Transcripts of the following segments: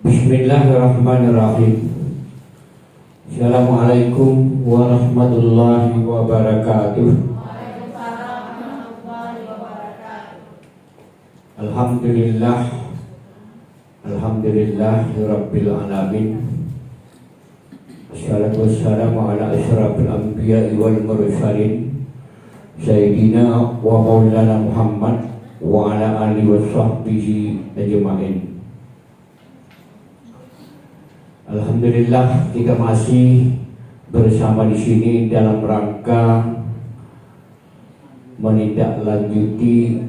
Bismillahirrahmanirrahim. Assalamualaikum warahmatullahi wabarakatuh. Alhamdulillah, alhamdulillahirabbil alamin. Wassalatu wassalamu ala asyrafil anbiya'i wal mursalin sayyidina wa maulana Muhammad wa ala alihi wa sahbihi ajma'in. Alhamdulillah, kita masih bersama di sini dalam rangka menindaklanjuti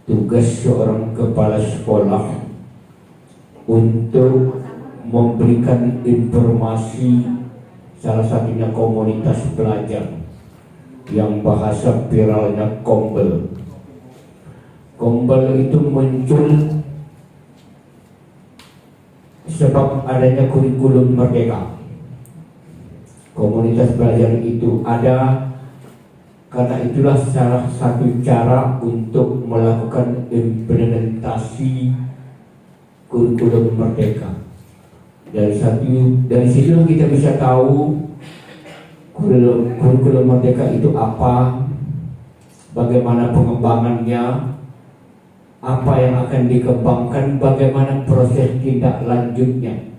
tugas seorang kepala sekolah untuk memberikan informasi salah satunya komunitas belajar yang bahasa viralnya Kombel. Kombel itu muncul sebab adanya kurikulum merdeka. Komunitas belajar itu ada karena itulah salah satu cara untuk melakukan implementasi kurikulum merdeka. Dari situ kita bisa tahu kurikulum merdeka itu apa, bagaimana pengembangannya, apa yang akan dikembangkan, bagaimana proses tindak lanjutnya.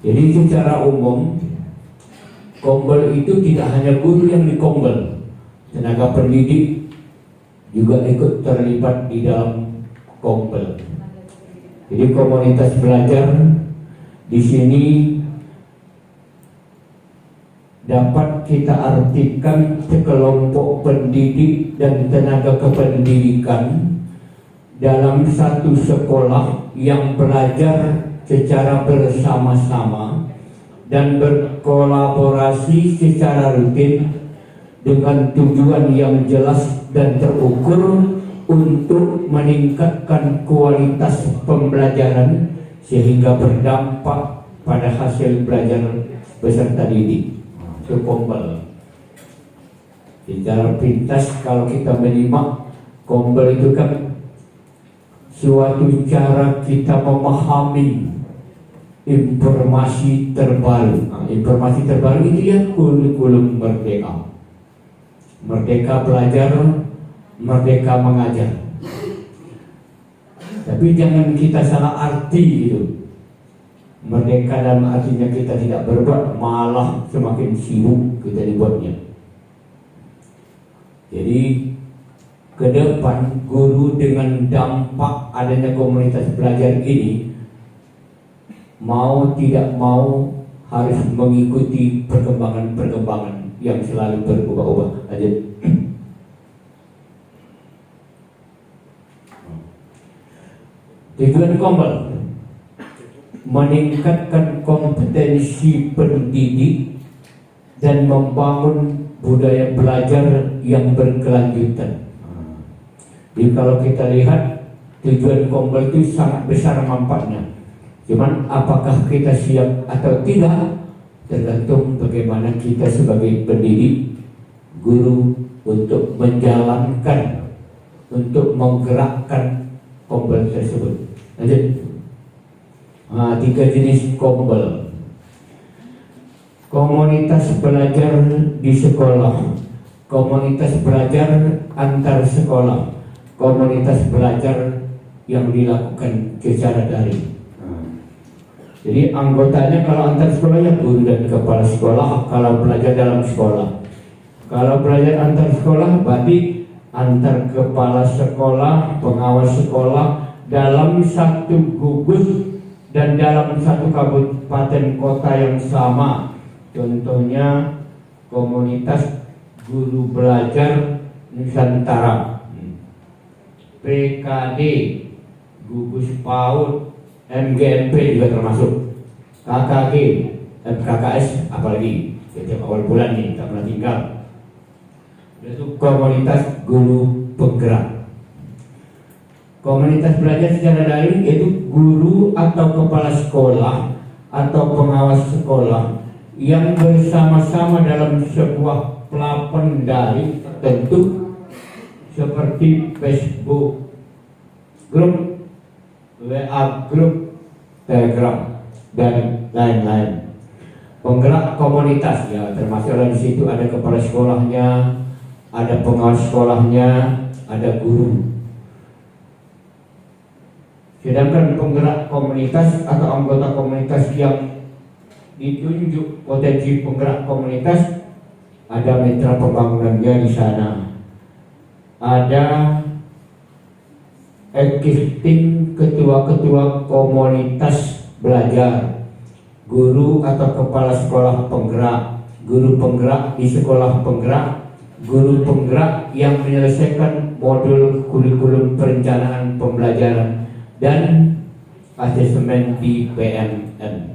Jadi secara umum Kombel itu tidak hanya guru yang dikombel, tenaga pendidik juga ikut terlibat di dalam Kombel. Jadi komunitas belajar di sini dapat kita artikan sekelompok pendidik dan tenaga kependidikan dalam satu sekolah yang belajar secara bersama-sama dan berkolaborasi secara rutin dengan tujuan yang jelas dan terukur untuk meningkatkan kualitas pembelajaran sehingga berdampak pada hasil belajar peserta didik. Itu Kombel. Secara pintas kalau kita menyimak, Kombel itu kan suatu cara kita memahami informasi terbaru. Informasi terbaru itu ya kurikulum merdeka. Merdeka belajar, merdeka mengajar. Tapi jangan kita salah arti itu. Merdeka dalam artinya kita tidak berbuat, malah semakin sibuk kita dibuatnya. Jadi ke depan guru dengan dampak adanya komunitas belajar ini mau tidak mau harus mengikuti perkembangan yang selalu berubah-ubah. Lanjut. Tujuan Kombel meningkatkan kompetensi pendidik dan membangun budaya belajar yang berkelanjutan. Jadi kalau kita lihat tujuan Kombel itu sangat besar manfaatnya. Cuman apakah kita siap atau tidak tergantung bagaimana kita sebagai pendidik, guru untuk menjalankan, untuk menggerakkan Kombel tersebut. Lanjut. 3 jenis Kombel. Komunitas belajar di sekolah, komunitas belajar antar sekolah, komunitas belajar yang dilakukan secara daring. Jadi anggotanya kalau antar sekolah ya guru dan kepala sekolah, kalau belajar dalam sekolah. Kalau belajar antar sekolah berarti antar kepala sekolah, pengawas sekolah dalam satu gugus dan dalam satu kabupaten kota yang sama. Contohnya komunitas guru belajar Nusantara, PKD, gugus PAUD, MGMP juga termasuk, KKG, KKS apalagi setiap awal bulan nih tak pernah tinggal. Itu komunitas guru penggerak. Komunitas belajar secara daring yaitu guru atau kepala sekolah atau pengawas sekolah yang bersama-sama dalam sebuah plafon daring tertentu seperti Facebook grup, WA grup, Telegram, dan lain-lain. Penggerak komunitas ya, termasuk di situ ada kepala sekolahnya, ada pengawas sekolahnya, ada guru. Sedangkan penggerak komunitas atau anggota komunitas yang ditunjuk potensi penggerak komunitas, ada mitra pembangunannya di sana, ada existing ketua-ketua komunitas belajar, guru atau kepala sekolah penggerak, guru penggerak di sekolah penggerak, guru penggerak yang menyelesaikan modul kurikulum perencanaan pembelajaran dan asesmen di PMN.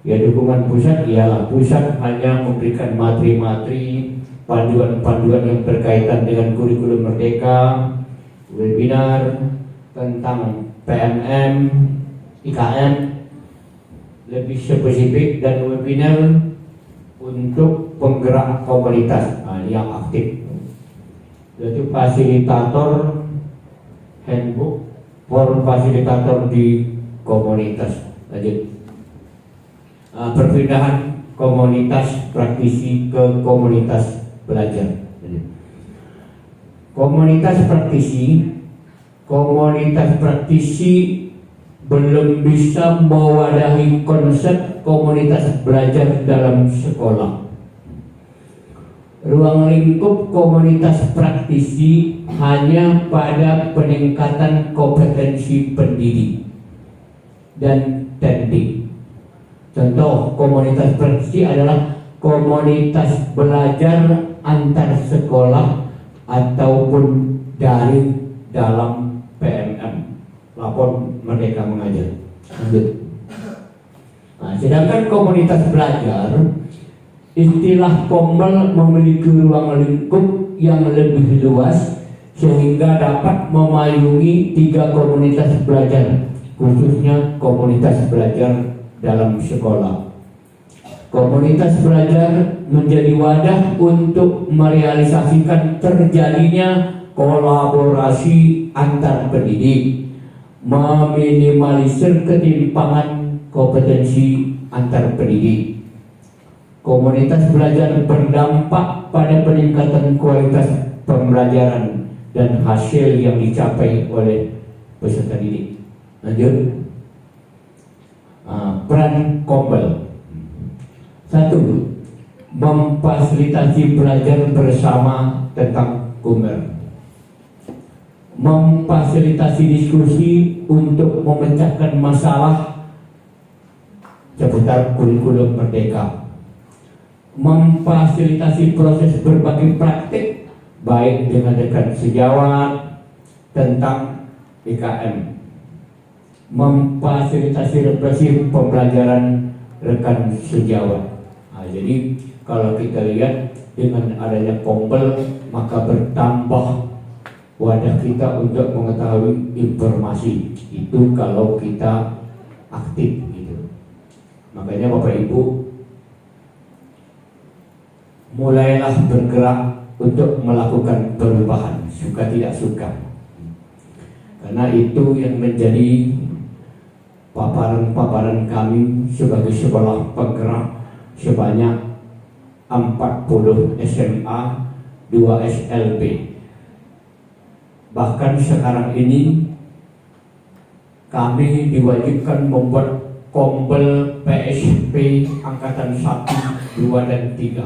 Ya, dukungan pusat ialah pusat hanya memberikan materi-materi, panduan-panduan yang berkaitan dengan kurikulum merdeka, webinar tentang PMM, IKM lebih spesifik, dan webinar untuk penggerak komunitas yang aktif, yaitu fasilitator handbook for fasilitator di komunitas. Lanjut. Perpindahan komunitas praktisi ke komunitas belajar. Komunitas praktisi belum bisa mewadahi konsep komunitas belajar dalam sekolah. Ruang lingkup komunitas praktisi hanya pada peningkatan kompetensi pendidik dan teknik. Contoh komunitas praktisi adalah komunitas belajar antar sekolah ataupun daring dalam PMM, lapor Merdeka Mengajar. Nah, sedangkan komunitas belajar, istilah Kombel memiliki ruang lingkup yang lebih luas sehingga dapat memayungi 3 komunitas belajar, khususnya komunitas belajar dalam sekolah. Komunitas belajar menjadi wadah untuk merealisasikan terjadinya kolaborasi antar pendidik, meminimalisir ketimpangan kompetensi antar pendidik. Komunitas belajar berdampak pada peningkatan kualitas pembelajaran dan hasil yang dicapai oleh peserta didik. Lanjut. Peran Kombel. 1. Memfasilitasi belajar bersama tentang Kumer. Memfasilitasi diskusi untuk memecahkan masalah seputar kurikulum merdeka. Memfasilitasi proses berbagi praktik baik dengan rekan sejawat tentang IKM. Memfasilitasi refleksi pembelajaran rekan sejawat. Nah, jadi kalau kita lihat dengan adanya Kombel, maka bertambah wadah kita untuk mengetahui informasi itu kalau kita aktif gitu. Makanya Bapak Ibu, mulailah bergerak untuk melakukan perubahan, suka tidak suka, karena itu yang menjadi paparan-paparan kami sebagai sekolah penggerak sebanyak 40 SMA, 2 SLB. Bahkan sekarang ini kami diwajibkan membuat Kombel PSP Angkatan 1, 2, dan 3.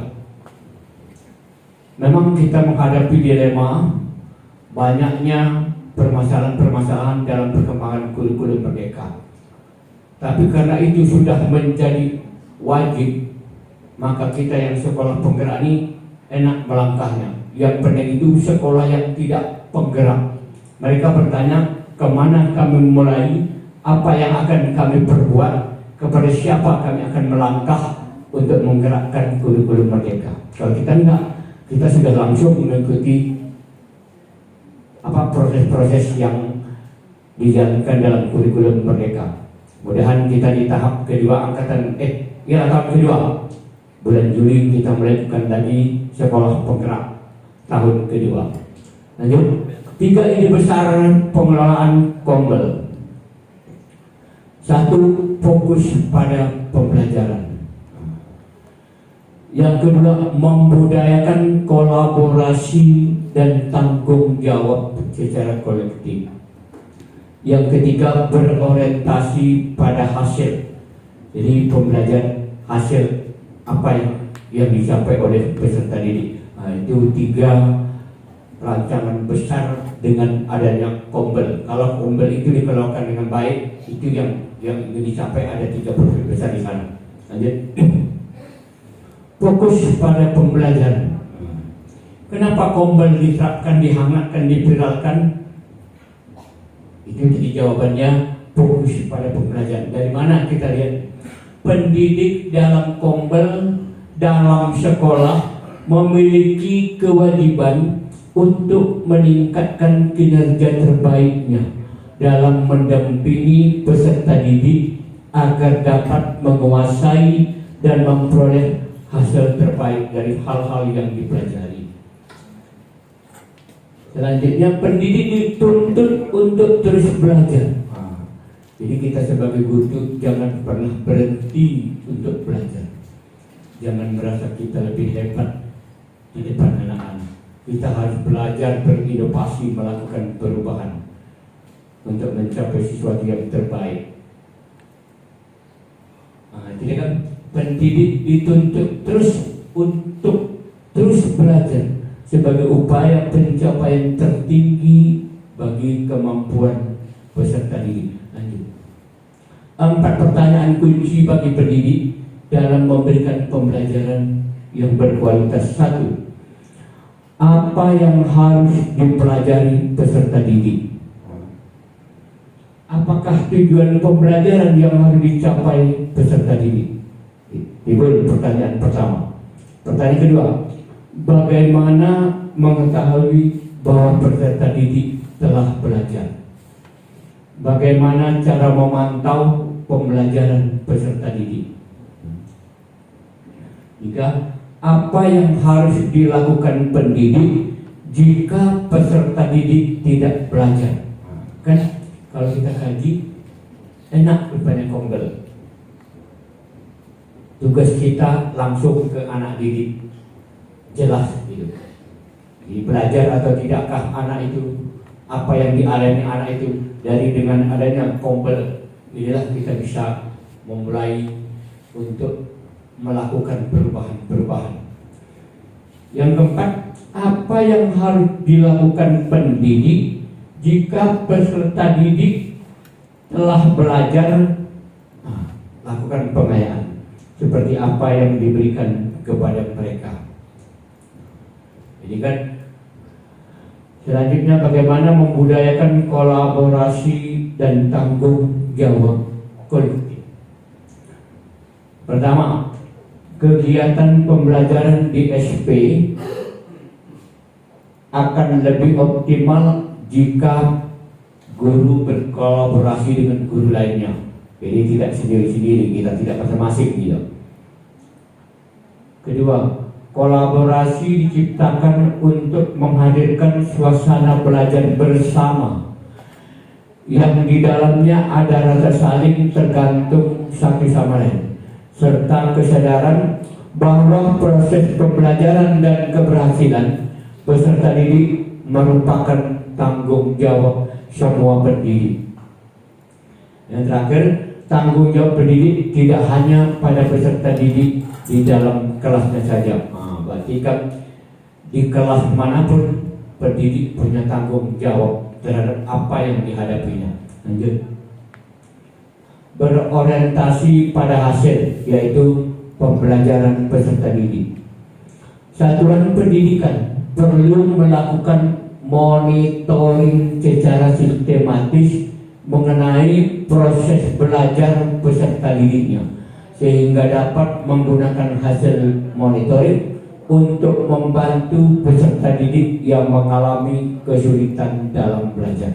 Memang kita menghadapi dilema banyaknya permasalahan-permasalahan dalam perkembangan kurikulum merdeka. Tapi karena itu sudah menjadi wajib, maka kita yang sekolah penggerak ini enak melangkahnya. Yang penting itu sekolah yang tidak penggerak. Mereka bertanya, kemana kami mulai, apa yang akan kami perbuat, kepada siapa kami akan melangkah untuk menggerakkan kurikulum merdeka. Kalau kita enggak, kita sudah langsung mengikuti proses-proses yang dijalankan dalam kurikulum merdeka. Mudahan kita di tahap kedua tahap kedua bulan Juli kita melakukan lagi sekolah penggerak tahun kedua. Lanjut, 3 ide besar pengelolaan Kombel. 1. Fokus pada pembelajaran. Yang kedua, membudayakan kolaborasi dan tanggung jawab secara kolektif. Yang ketiga, berorientasi pada hasil. Jadi pembelajaran hasil apa yang dicapai oleh peserta didik. Itu 3 rancangan besar dengan adanya Kombel. Kalau Kombel itu dikelolakan dengan baik, itu yang ingin dicapai, ada 3 profil besar di sana. Lanjut. Fokus pada pembelajaran. Kenapa Kombel diterapkan, dihangatkan, dipiralkan? Itu jadi jawabannya, fokus pada pembelajaran. Dari mana kita lihat? Pendidik dalam Kombel, dalam sekolah memiliki kewajiban untuk meningkatkan kinerja terbaiknya dalam mendampingi peserta didik agar dapat menguasai dan memperoleh hasil terbaik dari hal-hal yang dipelajari. Selanjutnya, pendidik dituntut untuk terus belajar. Jadi kita sebagai guru jangan pernah berhenti untuk belajar. Jangan merasa kita lebih hebat di depan anak-anak. Kita harus belajar, berinovasi, melakukan perubahan untuk mencapai sesuatu yang terbaik. Jadi kan pendidik dituntut untuk terus belajar sebagai upaya pencapaian tertinggi bagi kemampuan peserta didik. Lanjut. 4 pertanyaan kunci bagi pendidik dalam memberikan pembelajaran yang berkualitas. 1. Apa yang harus dipelajari peserta didik? Apakah tujuan pembelajaran yang harus dicapai peserta didik? Itu pertanyaan pertama. Pertanyaan kedua, bagaimana mengetahui bahwa peserta didik telah belajar? Bagaimana cara memantau pembelajaran peserta didik? 3. Apa yang harus dilakukan pendidik jika peserta didik tidak belajar? Kan kalau kita kaji enak rupanya Kombel. Tugas kita langsung ke anak didik, jelas gitu. Jadi belajar atau tidakkah anak itu, apa yang dialami anak itu. Dari dengan adanya Kombel, inilah kita bisa memulai untuk melakukan perubahan-perubahan. Yang keempat, apa yang harus dilakukan pendidik jika peserta didik telah belajar? Lakukan pengayaan seperti apa yang diberikan kepada mereka. Jadi kan selanjutnya, bagaimana membudayakan kolaborasi dan tanggung jawab kolektif. Pertama, kegiatan pembelajaran di SP akan lebih optimal jika guru berkolaborasi dengan guru lainnya. Jadi tidak sendiri-sendiri, kita tidak masing-masing gitu. Kedua, kolaborasi diciptakan untuk menghadirkan suasana belajar bersama yang di dalamnya ada rasa saling tergantung satu sama lain, serta kesadaran bahwa proses pembelajaran dan keberhasilan peserta didik merupakan tanggung jawab semua pendidik. Yang terakhir, tanggung jawab pendidik tidak hanya pada peserta didik di dalam kelasnya saja. Berarti kan di kelas manapun pendidik punya tanggung jawab terhadap apa yang dihadapinya. Lanjut. Berorientasi pada hasil, yaitu pembelajaran peserta didik. Satuan pendidikan perlu melakukan monitoring secara sistematis mengenai proses belajar peserta didiknya, sehingga dapat menggunakan hasil monitoring untuk membantu peserta didik yang mengalami kesulitan dalam belajar.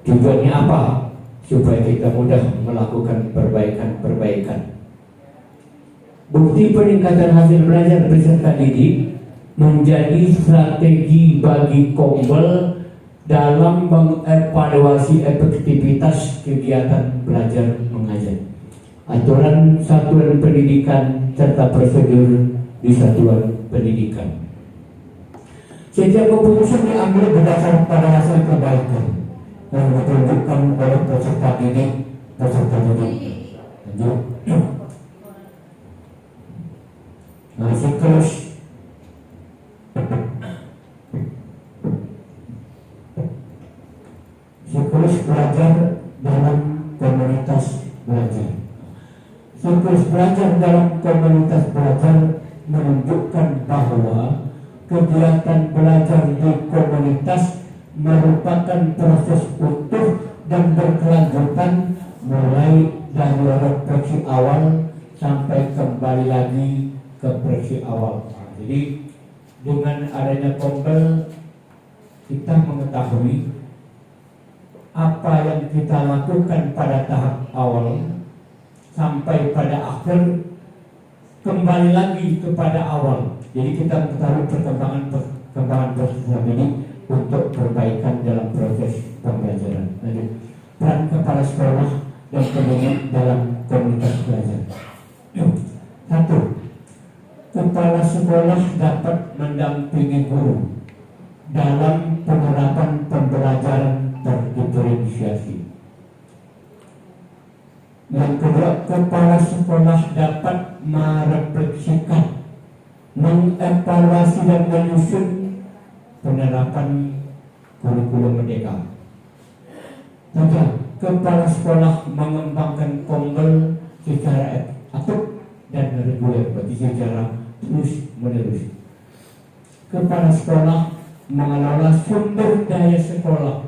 Tujuannya apa? Supaya kita mudah melakukan perbaikan-perbaikan. Bukti peningkatan hasil belajar peserta didik menjadi strategi bagi Kombel dalam mengevaluasi efektivitas kegiatan belajar mengajar, aturan satuan pendidikan serta prosedur di satuan pendidikan. Setiap keputusan diambil berdasarkan pada hasil perbaikan yang ditunjukkan oleh peserta didik. Lanjut. Nah, siklus belajar dalam komunitas belajar. Siklus belajar dalam komunitas belajar menunjukkan bahwa kegiatan belajar di komunitas merupakan proses utuh dan berkelanjutan, mulai dari refleksi awal sampai kembali lagi ke refleksi awal. Jadi dengan adanya Kombel kita mengetahui apa yang kita lakukan pada tahap awal sampai pada akhir kembali lagi kepada awal. Jadi kita mengetahui perkembangan proses ini untuk perbaikan dalam proses pembelajaran. Lanjut. Peran kepala sekolah dan pendidik dalam komunitas belajar. 1. Kepala sekolah dapat mendampingi guru dalam penerapan pembelajaran terdiferensiasi. Yang kedua, kepala sekolah dapat merefleksikan, mengevaluasi dan menyusun penerapan kurikulum merdeka. Tiga, kepala sekolah mengembangkan Kombel secara aktif dan reguler, berarti secara terus menerus. Kepala sekolah mengelola sumber daya sekolah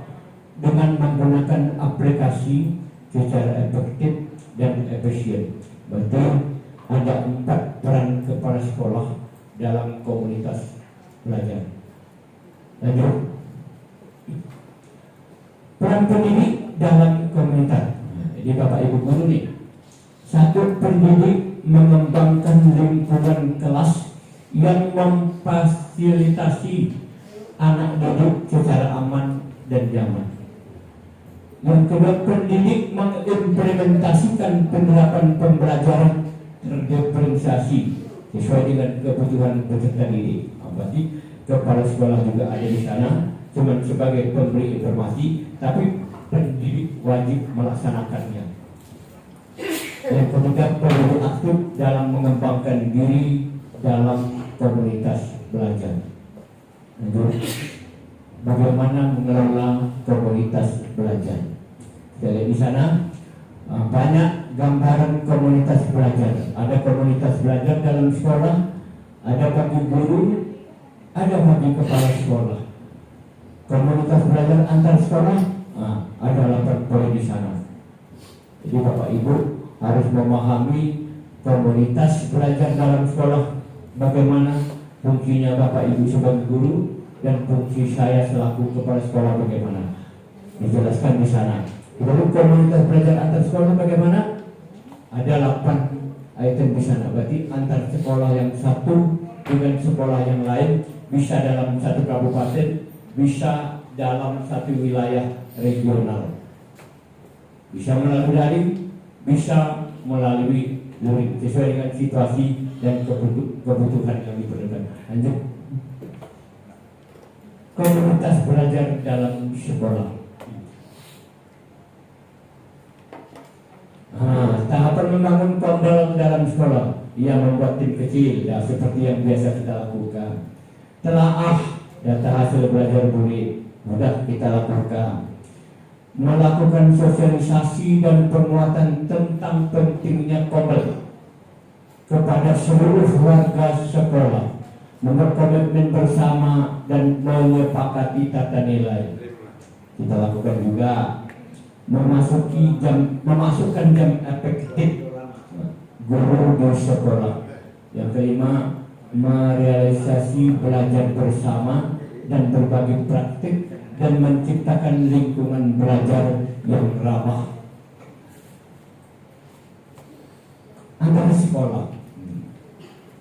dengan menggunakan aplikasi secara efektif dan efisien. Berarti ada 4 peran kepala sekolah dalam komunitas belajar. Lanjut. Peran pendidik dalam komunitas. Jadi Bapak Ibu guru nih, 1, pendidik mengembangkan lingkungan kelas yang memfasilitasi anak didik secara aman dan nyaman. Yang kedua, pendidik mengimplementasikan penerapan pembelajaran terdiferensiasi sesuai dengan kebutuhan peserta didik. Berarti kepala sekolah juga ada di sana, cuma sebagai pemberi informasi, tapi pendidik wajib melaksanakannya. Yang ketiga, pendidik aktif dalam mengembangkan diri dalam komunitas belajar. Bagaimana mengelola komunitas belajar? Jadi di sana banyak gambaran komunitas belajar. Ada komunitas belajar dalam sekolah, ada bagi guru, ada bagi kepala sekolah. Komunitas belajar antar sekolah, ada 8 poin di sana. Jadi Bapak Ibu harus memahami komunitas belajar dalam sekolah, bagaimana fungsinya Bapak Ibu sebagai guru dan fungsi saya selaku kepala sekolah bagaimana. Dijelaskan di sana. Lalu komunitas belajar antar sekolah bagaimana? Ada 8 item di sana. Berarti antar sekolah yang satu dengan sekolah yang lain, bisa dalam satu kabupaten, bisa dalam satu wilayah regional. Bisa melalui daring, bisa melalui luring, sesuai dengan situasi dan kebutuhan yang diperlukan. Lanjut. Komunitas belajar dalam sekolah. Tahapan membangun Kombel dalam sekolah. Ia membuat tim kecil, ya, seperti yang biasa kita lakukan. Telaah data hasil belajar mudah kita lakukan. Melakukan sosialisasi dan penguatan tentang pentingnya Kombel kepada seluruh warga sekolah. Berkomitmen bersama dan menyepakati tata nilai. Kita lakukan juga memasukkan jam efektif guru di sekolah. Yang kelima, merealisasi belajar bersama dan berbagi praktik dan menciptakan lingkungan belajar yang ramah antar sekolah.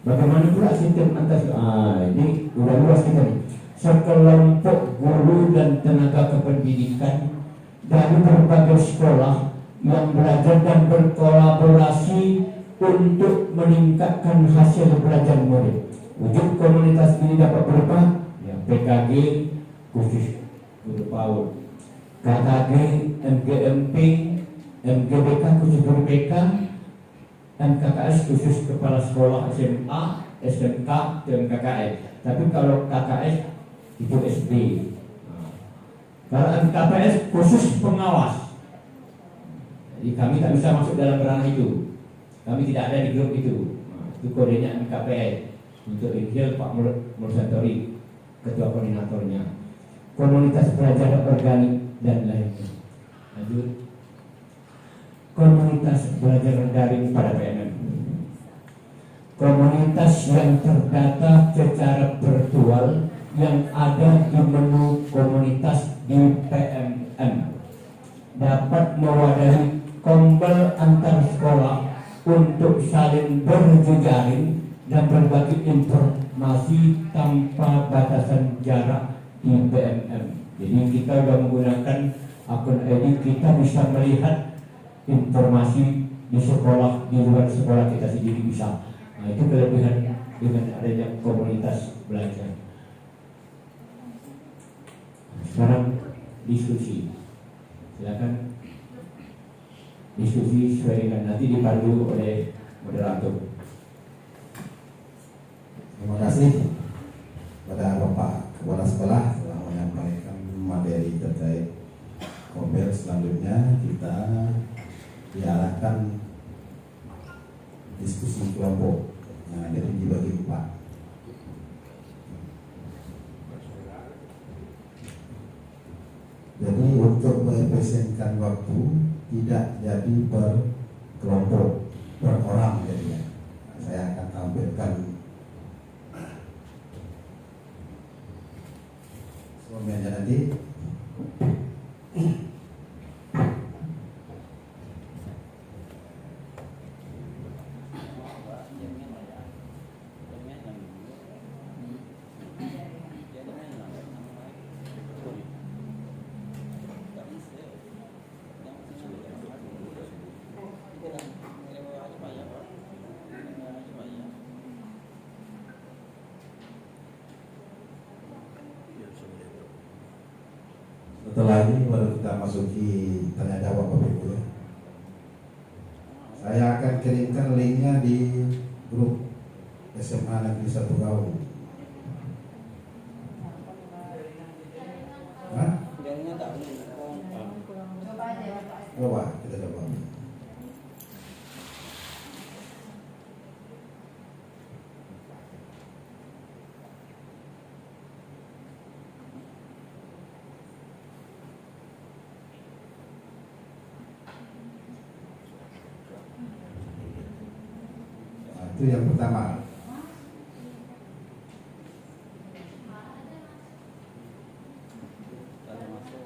Bagaimana pula sistem atas ini udah luas kita nih. Sekelompok guru dan tenaga kependidikan dari berbagai sekolah yang belajar dan berkolaborasi untuk meningkatkan hasil belajar murid. Wujud komunitas ini dapat berupa PKG khusus guru PAUD, KKG, MGMP, MGBK khusus guru BK, MKKS khusus kepala sekolah SMA, SMK, dan KKS. Tapi kalau KKS itu SD. Kalau MKPS khusus pengawas. Jadi kami tak bisa masuk dalam ranah itu. Kami tidak ada di grup itu. Itu kodenya MKPS. Untuk Injil Pak Mursatori, ketua koordinatornya. Komunitas belajar organik dan lainnya. Lanjut. Komunitas belajar daring pada PNM. Komunitas yang terdata secara virtual yang ada di menu komunitas di PMM dapat mewadahi kombel antar sekolah untuk saling berjejaring dan berbagi informasi tanpa batasan jarak di PMM. Jadi kita sudah menggunakan akun ini, kita bisa melihat informasi di sekolah, di luar sekolah kita sendiri bisa. Nah, itu kelebihan dengan adanya komunitas belajar. Sekarang diskusi, silakan diskusi sesuai dengan nanti dipandu oleh moderator. Terima kasih pada Bapak Kepala Sekolah telah menyampaikan materi terkait kombel. Selanjutnya kita diarahkan diskusi kelompok. Nah, jadi dibagi 4. Jadi untuk mengefisienkan waktu tidak jadi per kelompok, per orang jadinya. Saya akan tampilkan semuanya nanti. Setelah ini baru kita masuki tanya jawab Bapak Ibu ya. Saya akan kirimkan linknya di grup SMA Negeri 1 Gaul. Hah? Coba kita coba. Itu yang pertama.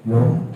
Belum.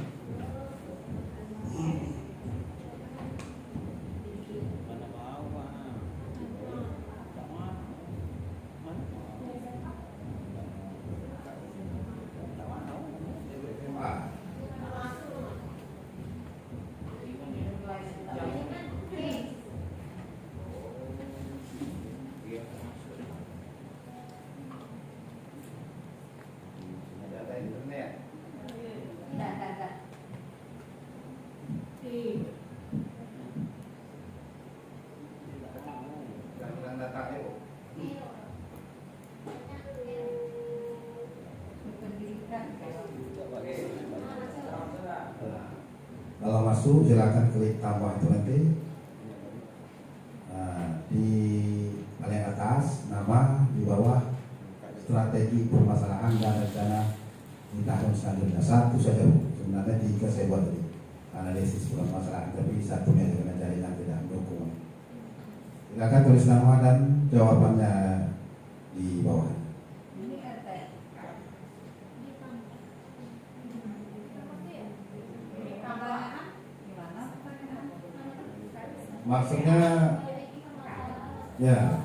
Kalau masuk silakan klik tambah itu nanti. Nah, di paling atas nama, di bawah strategi permasalahan dan rencana di tahun selanjutnya. Satu saja Bu. Sebenarnya 3 saya buat tadi analisis permasalahan, tapi satunya dengan jaringan tidak mendukung. Silakan tulis nama dan jawabannya di bawah. Maksudnya ya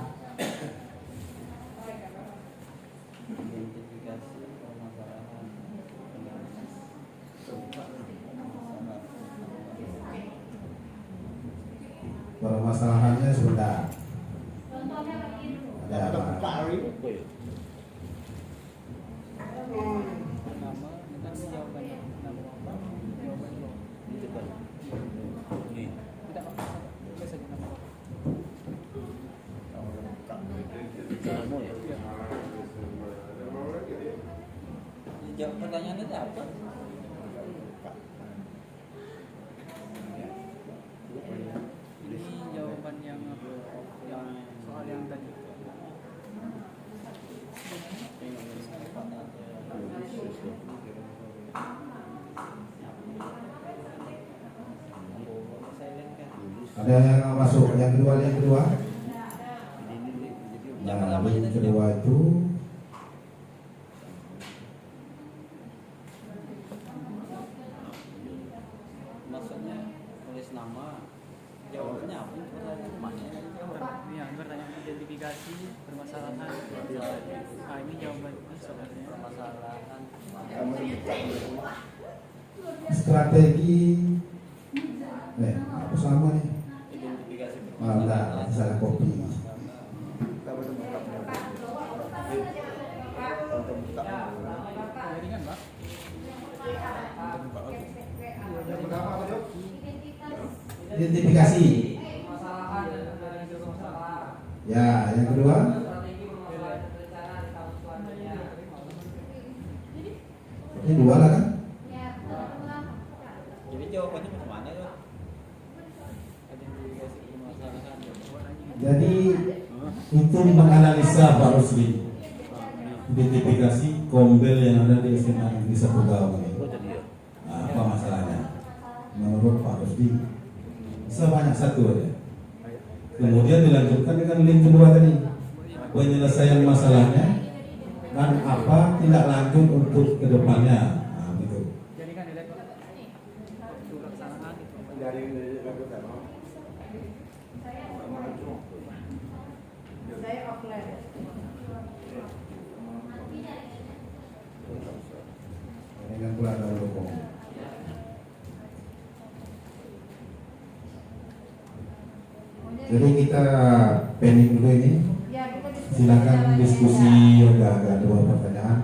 Jawab pertanyaannya itu apa? Ini jawaban yang soal yang tadi. Ada yang masuk yang kedua Nah, yang kedua itu Maksudnya tulis nama, jawabannya apa? Iya, pertanyaan identifikasi permasalahan. Nah, ini jawaban sebenarnya permasalahan. strategi apa sama nih? Identifikasi Enggak, salah kopi. Ringan, Pak. Identifikasi. Ya, yang kedua. Ini dua lah kan? Jadi jawabannya bagaimana tuh? Identifikasi permasalahan. Jadi itu menganalisa Pak Rusli identifikasi kombel yang ada di SMA Negeri 1 Gaung ini. Nah, apa masalahnya? Menurut Pak Rusdi sebanyak satu aja. Kemudian dilanjutkan dengan link kedua tadi, penyelesaian masalahnya dan apa tindak lanjut untuk kedepannya. Nah, gitu. Jadi kan dilihat waktu pelaksanaan itu. Saya offline. Ini kan pula ada hukum. Jadi kita pending dulu ini. Silakan diskusi ada dua pertanyaan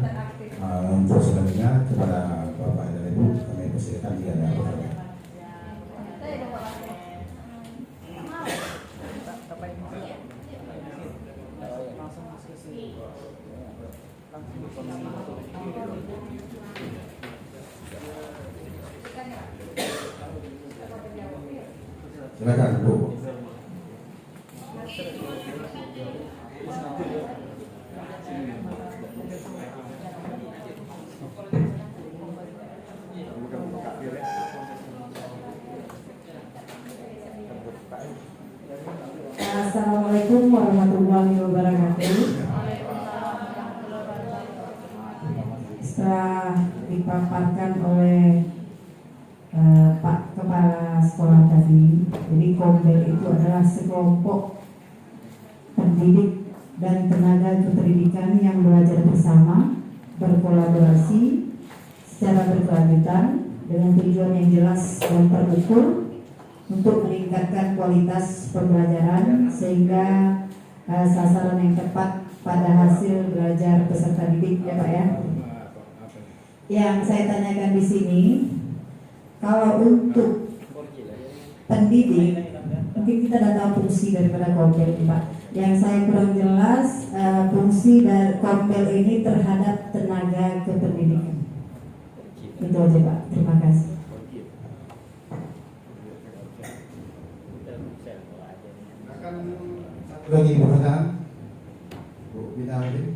untuk selanjutnya kepada Bapak dan Ibu. Kami persilakan jika ada pertanyaan. Langsung diskusi. Silakan Bu. Assalamualaikum warahmatullahi wabarakatuh. Setelah dipaparkan oleh Pak Kepala Sekolah tadi, jadi kombel itu adalah sekelompok pendidik dan tenaga kependidikan yang belajar bersama, berkolaborasi secara berkelanjutan dengan tujuan yang jelas dan terukur untuk meningkatkan kualitas pembelajaran sehingga sasaran yang tepat pada hasil belajar peserta didik, ya Pak ya. Yang saya tanyakan di sini, kalau untuk pendidik, mungkin kita sudah tahu fungsi daripada kombel, Pak. Yang saya kurang jelas fungsi dari kombel ini terhadap tenaga kependidikan. Itu aja Pak. Terima kasih. Lagi pertanyaan Bu Binali.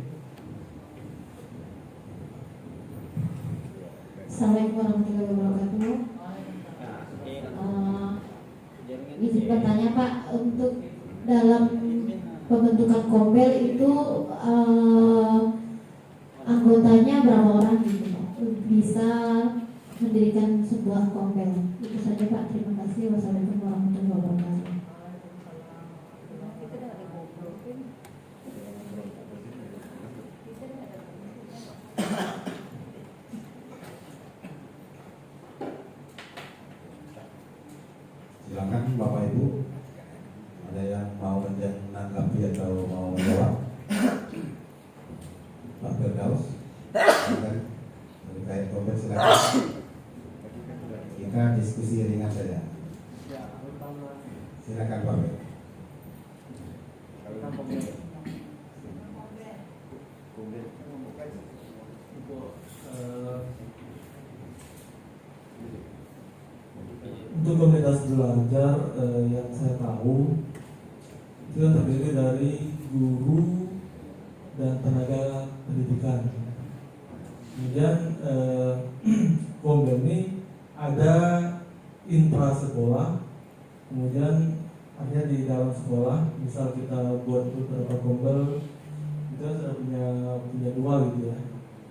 Assalamualaikum warahmatullahi wabarakatuh. Izin bertanya Pak, untuk dalam pembentukan kombel itu anggotanya berapa orang gitu Pak? Bisa mendirikan sebuah kombel. Itu saja Pak. Terima kasih. Wassalamualaikum warahmatullahi wabarakatuh. Silakan Bapak Ibu, ada yang mau menanggapi atau mau menjawab? Pak Firdaus, silakan. Terkait kombel silakan. Kita diskusi ringan saja. Silakan Pak. Untuk komunitas belajar yang saya tahu itu kan terdiri dari guru dan tenaga pendidikan. Kemudian Kombel ini ada intra sekolah, kemudian artinya di dalam sekolah. Misal kita buat beberapa Kombel, kita sudah punya 2 gitu ya.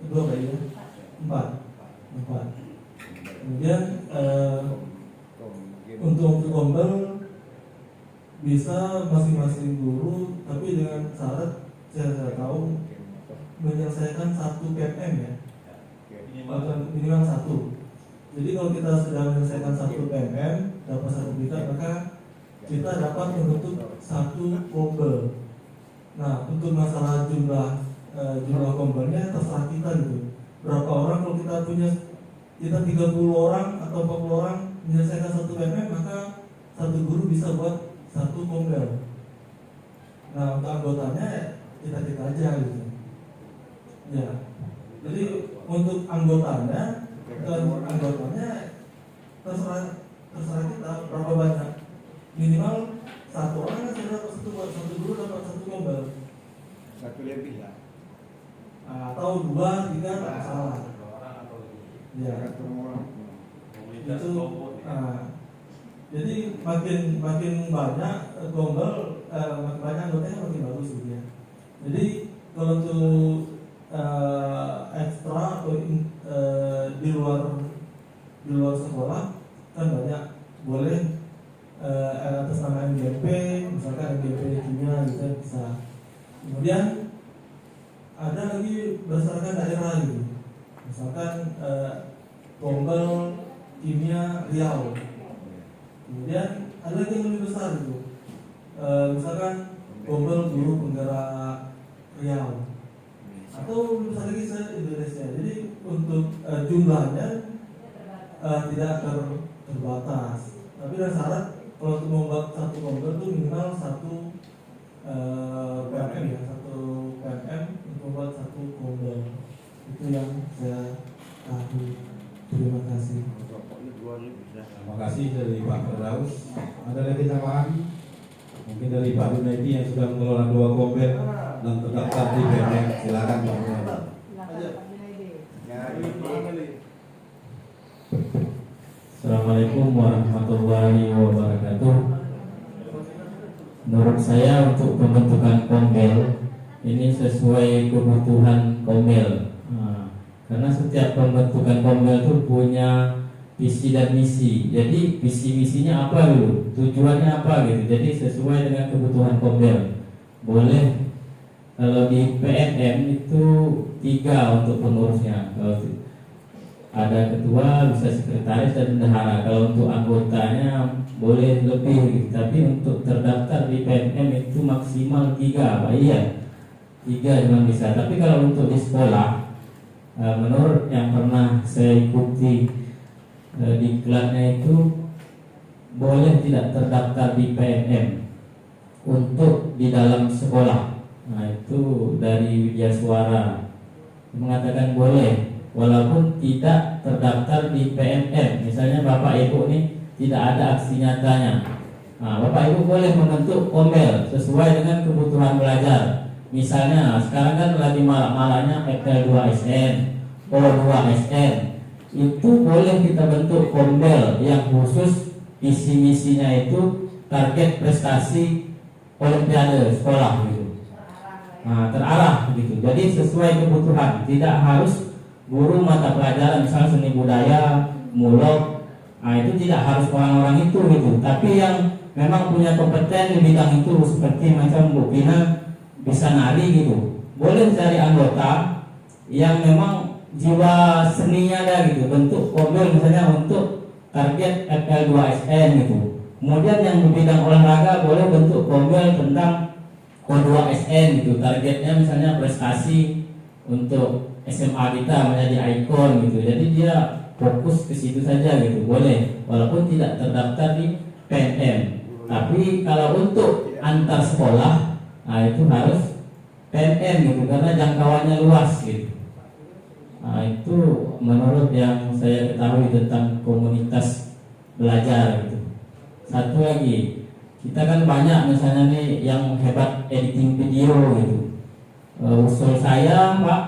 2 kayaknya 4. Kemudian untuk Kombel bisa masing-masing guru, tapi dengan syarat saya tahu menyelesaikan 1 PPM ya, minimal 1. Jadi kalau kita sudah menyelesaikan 1 PPM, dapat sertifikat, maka kita dapat membentuk 1 Kombel. Nah, untuk masalah jumlah Kombelnya terserah kita gitu. Berapa orang, kalau kita 30 orang atau 40 orang menyelesaikan 1 PPM, maka 1 guru bisa buat 1 Kombel. Nah, untuk anggotanya kita aja gitu. Ya, jadi untuk anggotanya terserah kita berapa banyak. Minimal 1 orang kan sudah dapat 1 guru dapat 1 Kombel. 1 lebih lah. Atau 2, 3 tak salah. Ya, itu. Jadi makin banyak Kombel, makin banyak anggotanya makin bagus gitu ya. Jadi kalau untuk ekstra atau di luar sekolah kan banyak, boleh atas nama MGP, misalkan MGP kimia gitu bisa. Kemudian ada lagi berdasarkan daerah gitu, misalkan Kombel kimia Riau. Kemudian ada lagi yang lebih besar gitu, misalkan Kombel guru penggerak Riau, atau lebih besar lagi se Indonesia. Jadi untuk jumlahnya tidak terbatas, tapi dengan syarat kalau untuk membuat 1 Kombel itu minimal 1 PMM ya, 1 PMM untuk membuat 1 Kombel. Itu yang saya tahu. Terima kasih. Terima kasih dari Pak Firdaus. Ada lagi tambahan? Mungkin dari Pak Junaidi yang sudah mengelola 2 Kombel dan terdaftar di BPM. Silakan Pak Junaidi. Assalamualaikum warahmatullahi wabarakatuh. Menurut saya untuk pembentukan Kombel ini sesuai kebutuhan Kombel. Karena setiap pembentukan Kombel itu punya visi dan misi. Jadi visi misinya apa dulu, tujuannya apa gitu. Jadi sesuai dengan kebutuhan Kombel. Boleh kalau di PNM itu 3 untuk pengurusnya. Kalau ada ketua, bisa sekretaris dan bendahara. Kalau untuk anggotanya boleh lebih gitu. Tapi untuk terdaftar di PNM itu maksimal 3 Pak. Iya, 3 memang bisa. Tapi kalau untuk di sekolah, menurut yang pernah saya ikuti diklatnya itu boleh tidak terdaftar di PNM untuk di dalam sekolah. Nah itu dari Widya Suara mengatakan boleh walaupun tidak terdaftar di PNM. Misalnya Bapak Ibu ini tidak ada aksi nyatanya, nah, Bapak Ibu boleh membentuk Kombel sesuai dengan kebutuhan belajar. Misalnya sekarang kan lagi marak-maraknya FL2SN, O2SN, itu boleh kita bentuk Kombel yang khusus isi misinya itu target prestasi Olimpiade sekolah gitu. Nah, terarah gitu. Jadi sesuai kebutuhan, tidak harus guru mata pelajaran misalnya seni budaya, mulok. Nah, itu tidak harus orang-orang itu gitu. Tapi yang memang punya kompeten di bidang itu seperti macam Bu Pina bisa nari gitu. Boleh cari anggota yang memang jiwa seninya ada gitu, bentuk Kombel misalnya untuk target FL2SN gitu. Kemudian yang di bidang olahraga boleh bentuk Kombel tentang O2SN gitu, targetnya misalnya prestasi untuk SMA kita menjadi ikon gitu. Jadi dia fokus ke situ saja gitu, boleh walaupun tidak terdaftar di PNM. Tapi kalau untuk antar sekolah, nah itu harus PNM gitu karena jangkauannya luas gitu. Nah itu menurut yang saya ketahui tentang komunitas belajar gitu. Satu lagi, kita kan banyak misalnya nih yang hebat editing video gitu. Usul saya Pak,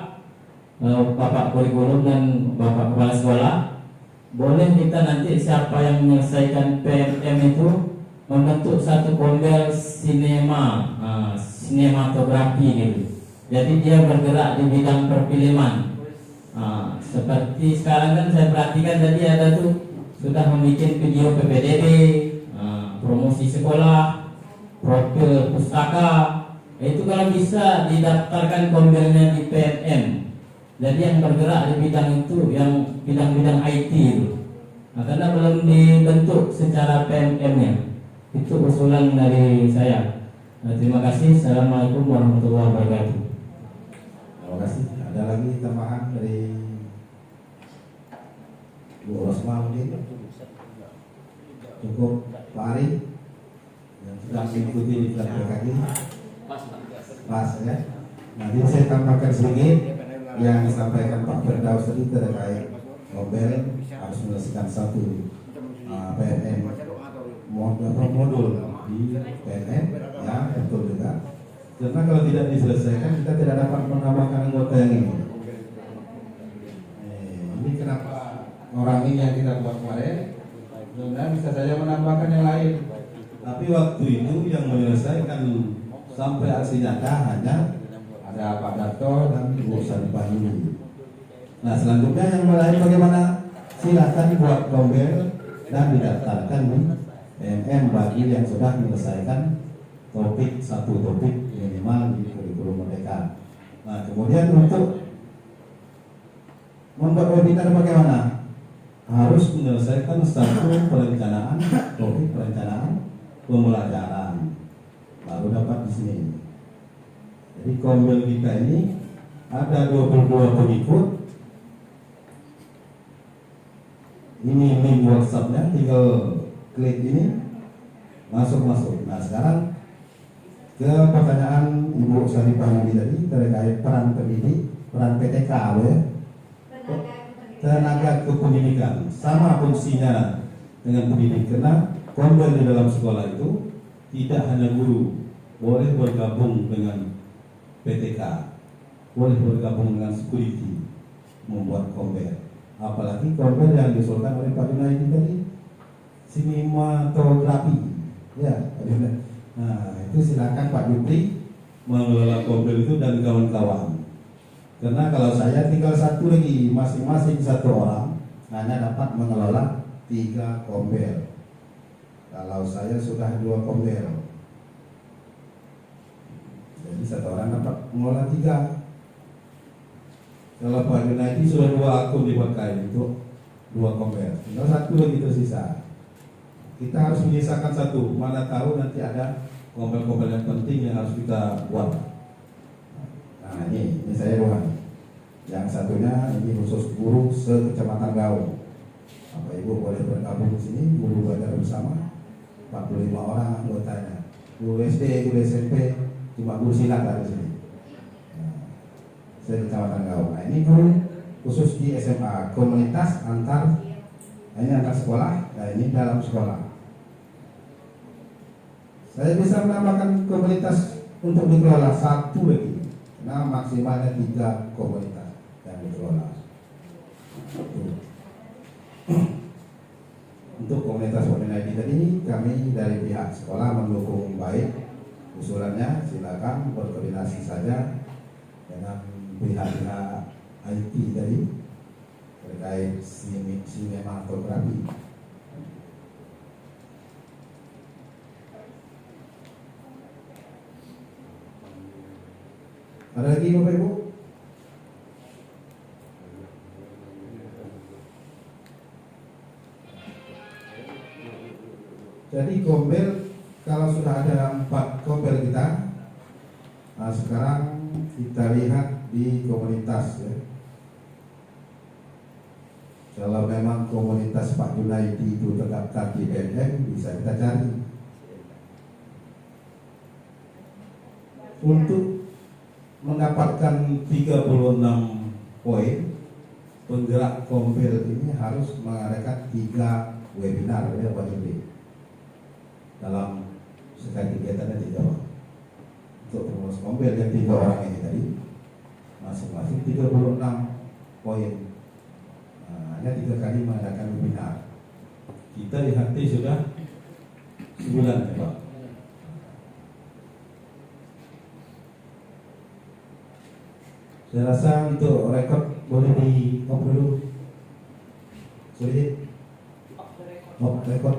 Bapak Kurikulum dan Bapak Kepala Sekolah, boleh kita nanti siapa yang menyelesaikan PMM itu membentuk satu kombel sinematografi gitu. Jadi dia bergerak di bidang perfilman. Seperti sekarang kan saya perhatikan tadi ada tuh sudah membuat video PPDB, promosi sekolah, profil pustaka. Itu kalau bisa didaftarkan kombelnya di PMM. Jadi yang bergerak di bidang itu, yang bidang-bidang IT itu. Karena belum dibentuk secara PMM-nya. Itu usulan dari saya. Terima kasih. Assalamualaikum warahmatullahi wabarakatuh. Terima kasih. Ada lagi tambahan dari Bu Rosma mungkin? Cukup Pak Ari yang sudah mengikuti di PKK. Pas ya. Nanti saya tambahkan sedikit yang disampaikan Pak Firdaus tadi terkait Kombel harus menyelesaikan satu PNM modul di PNM ya, betul juga. Karena kalau tidak diselesaikan kita tidak dapat menambahkan anggota yang ini. Ini kenapa orang ini yang kita buat kemarin, sebenarnya bisa saja menambahkan yang lain. Tapi waktu itu yang menyelesaikan sampai aksi nyata hanya Ada Pak Darto dan Ibu Saripah ini. Nah selanjutnya yang lain bagaimana? Silakan buat kombel dan didaftarkan di PMM bagi yang sudah menyelesaikan topik, satu topik minimal di kurikulum merdeka. Nah kemudian untuk membuat webinar bagaimana? harus menyelesaikan satu perencanaan, topik perencanaan pembelajaran, baru dapat di sini. Jadi kombel kita ini ada 22 pengikut. Ini link WhatsApp-nya, tinggal klik ini masuk. Nah sekarang ke pertanyaan Ibu Saripah tadi terkait peran pendidik, peran PTK ya. Tenaga kependidikan sama fungsinya dengan pendidik, karena kombel di dalam sekolah itu tidak hanya guru, boleh bergabung dengan PTK, boleh bergabung dengan security membuat kombel. Apalagi kombel yang diusulkan oleh Pak Junaidi tadi, sinematografi ya. Nah itu silakan Pak Jupri mengelola kombel itu dan kawan-kawan. Karena kalau saya tinggal satu lagi, masing-masing satu orang hanya dapat mengelola 3 kombel. Kalau saya sudah 2 kombel, jadi satu orang dapat mengelola 3. Kalau Pak Junaidi sudah 2 akun dipakai untuk 2 kombel, tinggal satu lagi tersisa. Kita harus menyisakan satu, mana tahu nanti ada kombel-kombel yang penting yang harus kita buat. Nah ini saya buat. Yang satunya ini khusus guru se-Kecamatan Gaung. Bapak Ibu boleh bergabung di sini, guru belajar bersama. 45 orang anggotanya. Guru SD, guru SMP, cuma guru silat ada di sini. Nah, se-Kecamatan Gaung. Nah ini guru khusus di SMA, komunitas antar sekolah, nah ini dalam sekolah. Saya bisa menambahkan komunitas untuk dikelola satu lagi. Nah maksimalnya 3 komunitas yang dikelola. Untuk komunitas koordinasi tadi kami dari pihak sekolah mendukung baik usulannya, silakan berkoordinasi saja dengan pihak-pihak IT tadi terkait sinematografi. Ada lagi Bapak Ibu? Jadi kombel kalau sudah ada 4 kombel kita, nah sekarang kita lihat di komunitas ya. Kalau memang komunitas Pak Junaidi itu terdaftar di PNM, bisa kita cari. Untuk mendapatkan 36 poin, penggerak kombel ini harus mengadakan 3 webinar ya Pak Jumri dalam sekali kegiatannya 3 orang. Untuk pengurus Kombel yang 3 orang ini tadi masing-masing 36 poin. Hanya 3 kali mengadakan webinar. Kita di HT sudah sebulan ya Pak. Saya rasa untuk rekod boleh di off dulu. Sorry. Off rekod.